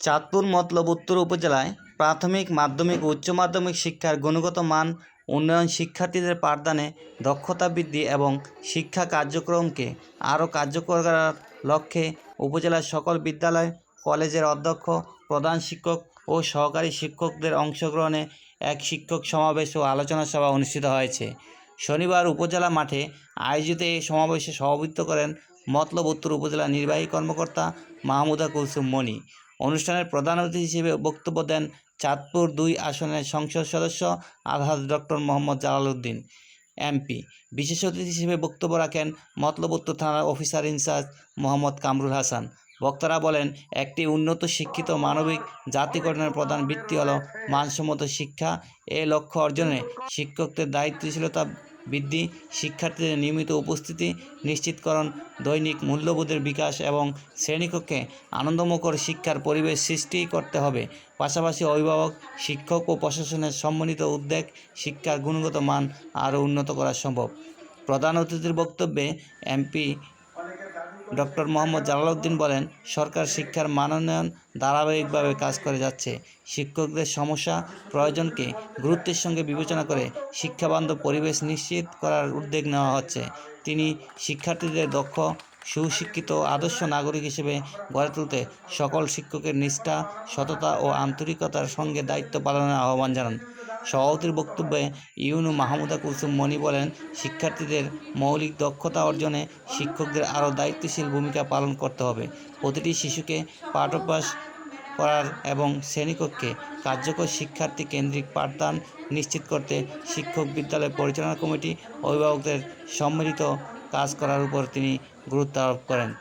চাঁদপুর মতলব উত্তর উপজেলায় প্রাথমিক, মাধ্যমিক ও উচ্চ মাধ্যমিক শিক্ষার গুণগত মান উন্নয়ন, শিক্ষার্থীদের পাঠদানে দক্ষতা বৃদ্ধি এবং শিক্ষা কার্যক্রমকে আরও কার্যকর করার লক্ষ্যে উপজেলার সকল বিদ্যালয়, কলেজের অধ্যক্ষ, প্রধান শিক্ষক ও সহকারী শিক্ষকদের অংশগ্রহণে এক শিক্ষক সমাবেশ ও আলোচনা সভা অনুষ্ঠিত হয়েছে। শনিবার উপজেলা মাঠে আয়োজিত এই সমাবেশে সভাপতিত্ব করেন মতলব উত্তর উপজেলা নির্বাহী কর্মকর্তা মাহমুদা কুলসুম মনি। অনুষ্ঠানের প্রধান অতিথি হিসেবে বক্তব্য দেন চাঁদপুর ২ আসনের সংসদ সদস্য আলহাজ ডক্টর মোহাম্মদ জালাল উদ্দিন এমপি। বিশেষ অতিথি হিসেবে বক্তব্য রাখেন মতলব উত্তর থানার অফিসার ইনচার্জ মোহাম্মদ কামরুল হাসান। বক্তারা বলেন, একটি উন্নত শিক্ষিত মানবিক জাতি গঠনের প্রধান ভিত্তি হল মানসম্মত শিক্ষা। এই লক্ষ্য অর্জনে শিক্ষকদের দায়িত্বশীলতা বৃদ্ধি, শিক্ষার্থীদের নিয়মিত উপস্থিতি নিশ্চিতকরণ, দৈনিক মূল্যবোধের বিকাশ এবং শ্রেণীকক্ষে আনন্দমুখর শিক্ষার পরিবেশ সৃষ্টি করতে হবে। পাশাপাশি অভিভাবক, শিক্ষক ও প্রশাসনের সম্মিলিত উদ্যোগ শিক্ষার গুণগত মান আরও উন্নত করা সম্ভব। প্রধান অতিথির বক্তব্যে এমপি ডক্টর মোহাম্মদ জালাল উদ্দিন বলেন, সরকার শিক্ষার মানোন্নয়ন ধারাবাহিকভাবে কাজ করে যাচ্ছে। শিক্ষকদের সমস্যা, প্রয়োজনকে গুরুত্বের সঙ্গে বিবেচনা করে শিক্ষাবান্ধব পরিবেশ নিশ্চিত করার উদ্যোগ নেওয়া হচ্ছে। তিনি শিক্ষার্থীদের দক্ষ, সুশিক্ষিত আদর্শ নাগরিক হিসেবে গড়ে তুলতে সকল শিক্ষকের নিষ্ঠা, সততা ও আন্তরিকতার সঙ্গে দায়িত্ব পালনের আহ্বান জানান। সভাপতির বক্তব্যে ইউনু মাহমুদা কুলসুম মনি বলেন, শিক্ষার্থীদের মৌলিক দক্ষতা অর্জনে শিক্ষকদের আরও দায়িত্বশীল ভূমিকা পালন করতে হবে। প্রতিটি শিশুকে পাঠ্যাভ্যাস করার এবং শ্রেণীকক্ষে কার্যকর শিক্ষার্থী কেন্দ্রিক পাঠদান নিশ্চিত করতে শিক্ষক, বিদ্যালয় পরিচালনা কমিটি, অভিভাবকদের সম্মিলিত কাজ করার উপর তিনি গুরুত্ব আরোপ করেন।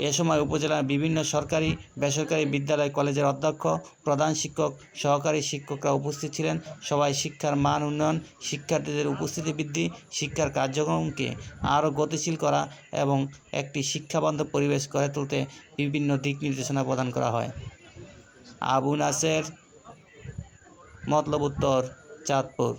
এ সময় উপজেলার বিভিন্ন সরকারি, বেসরকারি বিদ্যালয়, কলেজের অধ্যক্ষ, প্রধান শিক্ষক, সহকারী শিক্ষকরা উপস্থিত ছিলেন। সবাই শিক্ষার মান উন্নয়ন, শিক্ষার্থীদের উপস্থিতি বৃদ্ধি, শিক্ষার কার্যক্রমকে আরও গতিশীল করা এবং একটি শিক্ষাবান্ধব পরিবেশ গড়ে তুলতে বিভিন্ন দিক নির্দেশনা প্রদান করা হয়। আবু নাসের, মতলব উত্তর, চাঁদপুর।